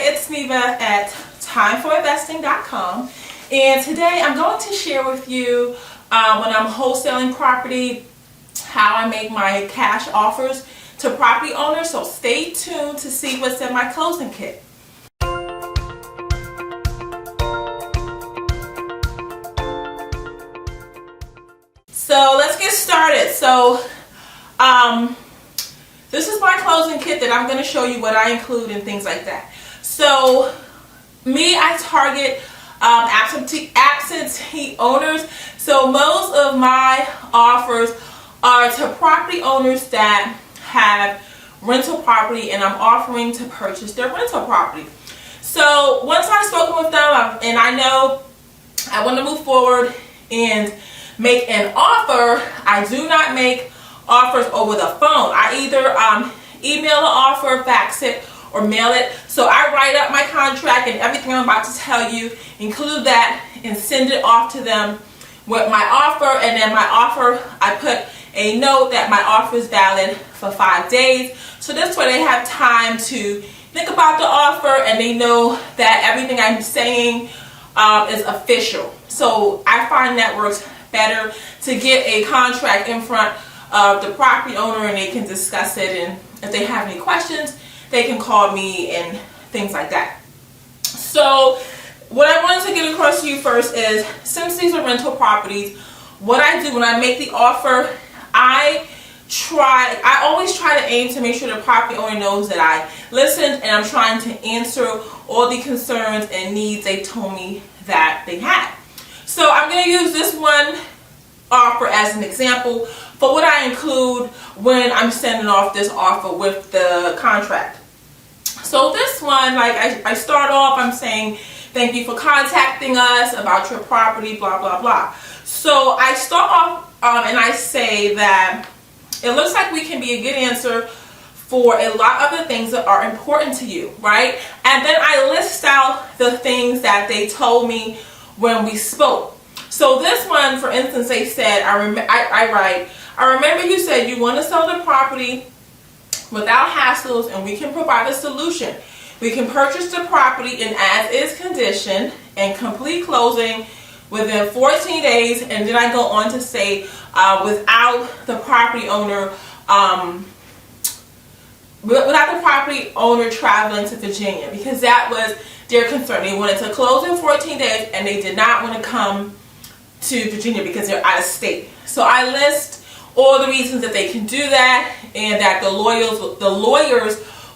it's Neva at timeforinvesting.com, and today I'm going to share with you when I'm wholesaling property how I make my cash offers to property owners. So stay tuned to see what's in my closing kit. So let's get started. So this is my closing kit that I'm going to show you what I include and things like that. So I target absentee owners. So most of my offers are to property owners that have rental property, and I'm offering to purchase their rental property. So once I've spoken with them and I know I want to move forward and make an offer, I do not make offers over the phone. I either email the offer, fax it, or mail it. So I write up my contract and everything I'm about to tell you, include that, and send it off to them with my offer. And then my offer, I put a note that my offer is valid for 5 days. So this way they have time to think about the offer and they know that everything I'm saying is official. So I find that works better to get a contract in front of the property owner and they can discuss it, and if they have any questions they can call me and things like that. So what I wanted to get across to you first is, since these are rental properties, what I do when I make the offer, I always try to aim to make sure the property owner knows that I listened and I'm trying to answer all the concerns and needs they told me that they had. So I'm going to use this one offer as an example for what I include when I'm sending off this offer with the contract. So this one, like I start off, I'm saying, thank you for contacting us about your property, blah, blah, blah. So I start off and I say that it looks like we can be a good answer for a lot of the things that are important to you, right? And then I list out the things that they told me when we spoke. So this one, for instance, they said, I remember you said you want to sell the property without hassles, and we can provide a solution. We can purchase the property in as-is condition and complete closing within 14 days. And then I go on to say, without the property owner traveling to Virginia, because that was their concern. They wanted to close in 14 days and they did not want to come to Virginia because they're out of state. So I list all the reasons that they can do that, and that the lawyers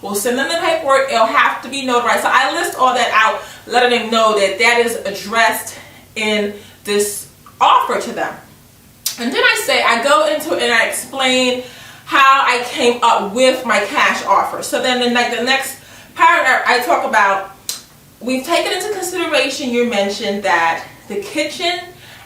will send them the paperwork. It'll have to be notarized. So I list all that out, letting them know that that is addressed in this offer to them. And then I go into it and I explain how I came up with my cash offer. So then in the next paragraph I talk about, we've taken into consideration, you mentioned that the kitchen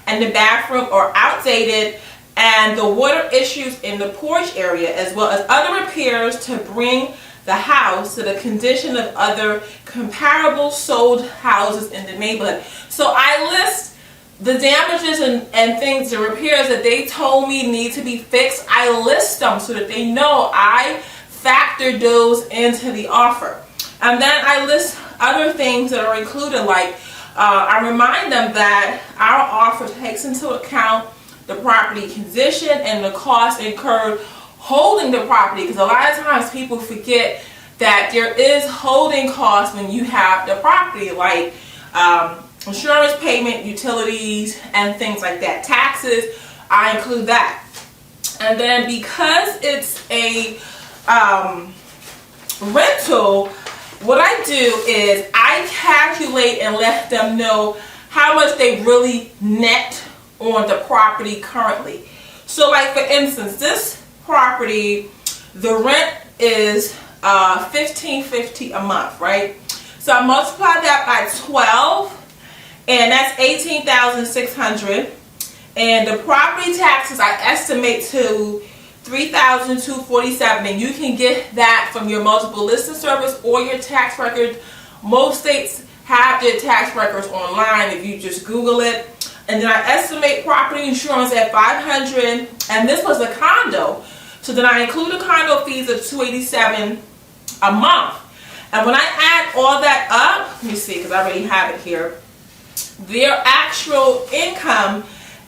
and the bathroom are outdated, and the water issues in the porch area, as well as other repairs to bring the house to the condition of other comparable sold houses in the neighborhood. So I list the damages and things, the repairs that they told me need to be fixed. I list them so that they know I factored those into the offer. And then I list other things that are included, like I remind them that our offer takes into account the property condition and the cost incurred holding the property, because a lot of times people forget that there is holding costs when you have the property, like insurance payment, utilities, and things like that. Taxes, I include that. And then because it's a rental, what I do is I calculate and let them know how much they really net on the property currently. So like, for instance, this property, the rent is $1,550 a month, right? So I multiply that by 12, and that's $18,600. And the property taxes I estimate to $3,247, and you can get that from your multiple listing service or your tax records. Most states have their tax records online if you just Google it. And then I estimate property insurance at $500, and this was a condo, so then I include the condo fees of $287 a month. And when I add add all that up, let me see, because I already have it here. Their actual income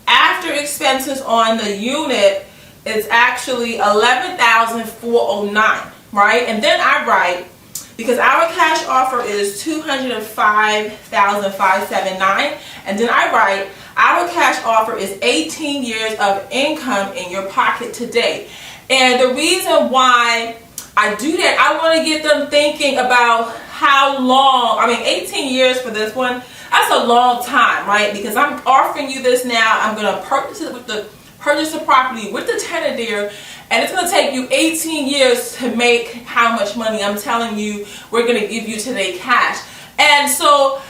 after expenses on the unit is actually $11,409, right? And then I write, because our cash offer is $205,579, and then I write, our cash offer is 18 years of income in your pocket today. And the reason why I do that, I want to get them thinking about how long, 18 years for this one, that's a long time, right? Because I'm offering you this now, I'm going to purchase it with the purchase the property with the tenant there, and it's going to take you 18 years to make how much money I'm telling you we're going to give you today cash. And so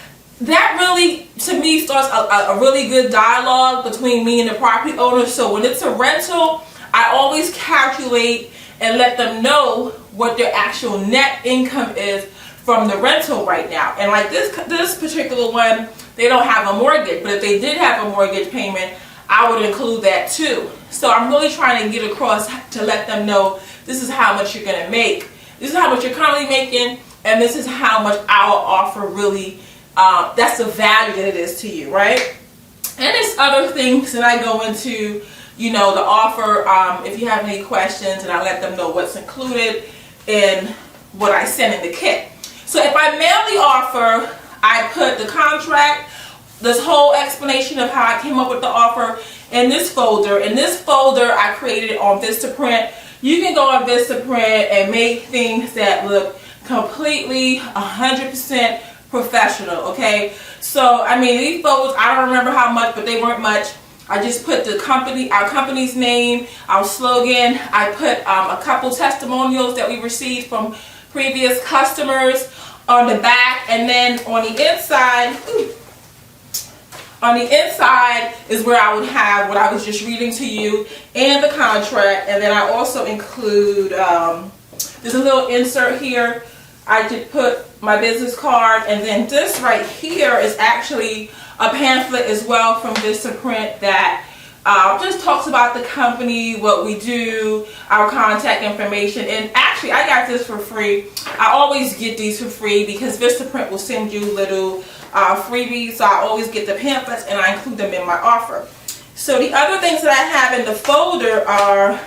that really, to me, starts a really good dialogue between me and the property owner. So when it's a rental, I always calculate and let them know what their actual net income is from the rental right now. And like this particular one, they don't have a mortgage, but if they did have a mortgage payment, I would include that too. So I'm really trying to get across to let them know this is how much you're going to make. This is how much you're currently making, and this is how much our offer really, that's the value that it is to you, right? And there's other things that I go into, the offer, if you have any questions, and I let them know what's included in what I send in the kit. So if I mail the offer, I put the contract, this whole explanation of how I came up with the offer in this folder. In this folder, I created it on Vistaprint. You can go on Vistaprint and make things that look completely 100% professional, okay? So, these folders, I don't remember how much, but they weren't much. I just put the company, our company's name, our slogan. I put a couple testimonials that we received from previous customers on the back, and then on the inside, is where I would have what I was just reading to you and the contract. And then I also include, there's a little insert here. I did put my business card, and then this right here is actually a pamphlet as well from Vistaprint that just talks about the company, what we do, our contact information. And actually, I got this for free. I always get these for free because Vistaprint will send you little freebies. So I always get the pamphlets and I include them in my offer. So the other things that I have in the folder are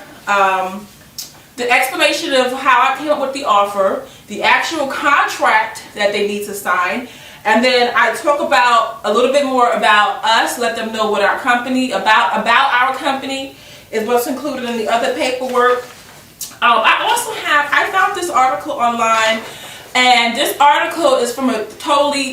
the explanation of how I came up with the offer, the actual contract that they need to sign, and then I talk about a little bit more about us, let them know what our company, about our company is what's included in the other paperwork. I found this article online, and this article is from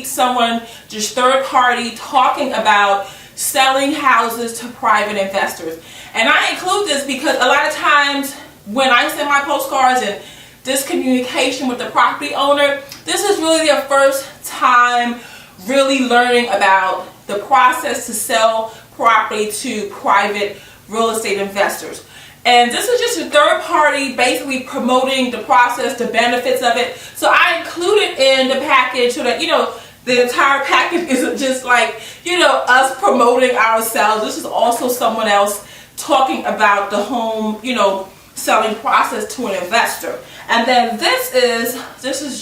someone just third party talking about selling houses to private investors. And I include this because a lot of times when I send my postcards and this communication with the property owner, this is really their first time really learning about the process to sell property to private real estate investors. And this is just a third party basically promoting the process, the benefits of it. So I include it in the package so that, the entire package isn't just like, us promoting ourselves. This is also someone else talking about the home, selling process to an investor. And then this is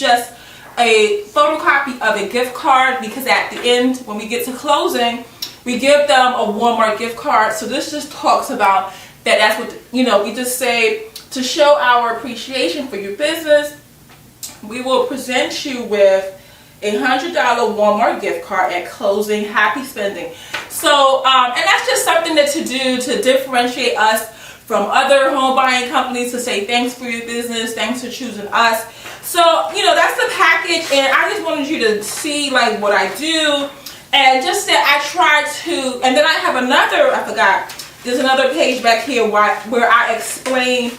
just a photocopy of a gift card, because at the end, when we get to closing, we give them a Walmart gift card. So this just talks about that. That's what, we just say, to show our appreciation for your business, we will present you with a $100 Walmart gift card at closing. Happy spending. So, and that's just something to do to differentiate us from other home buying companies, to say thanks for your business, thanks for choosing us. So, that's the package, and I just wanted you to see like what I do, and just that I try to, and then I have there's another page back here where I explain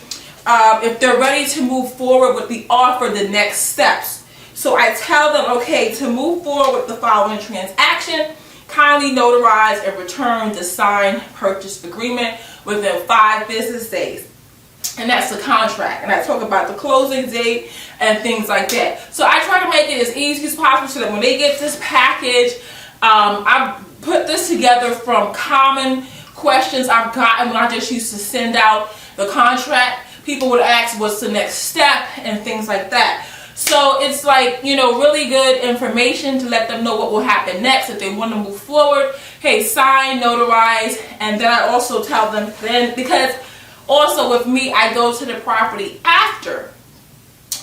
if they're ready to move forward with the offer, the next steps. So I tell them, okay, to move forward with the following transaction, kindly notarize and return the signed purchase agreement within 5 business days. And that's the contract. And I talk about the closing date and things like that. So I try to make it as easy as possible so that when they get this package, I put this together from common questions I've gotten when I just used to send out the contract. People would ask what's the next step and things like that. So it's like, you know, really good information to let them know what will happen next if they want to move forward. Hey, sign, notarize, and then I also tell them then, because also with me, I go to the property after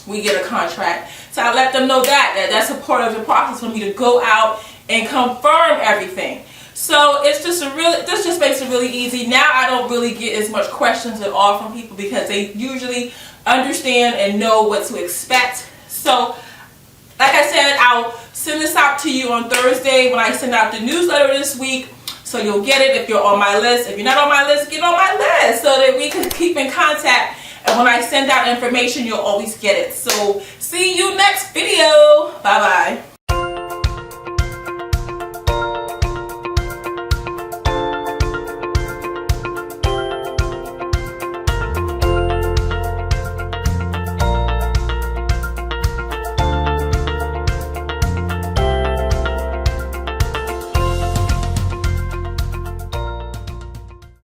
we get a contract. So I let them know that's a part of the process for me to go out and confirm everything. So it's just this just makes it really easy. Now I don't really get as much questions at all from people because they usually understand and know what to expect. So like I said, I'll send this out to you on Thursday when I send out the newsletter this week. So you'll get it if you're on my list. If you're not on my list, get on my list so that we can keep in contact. And when I send out information, you'll always get it. So see you next video. Bye-bye.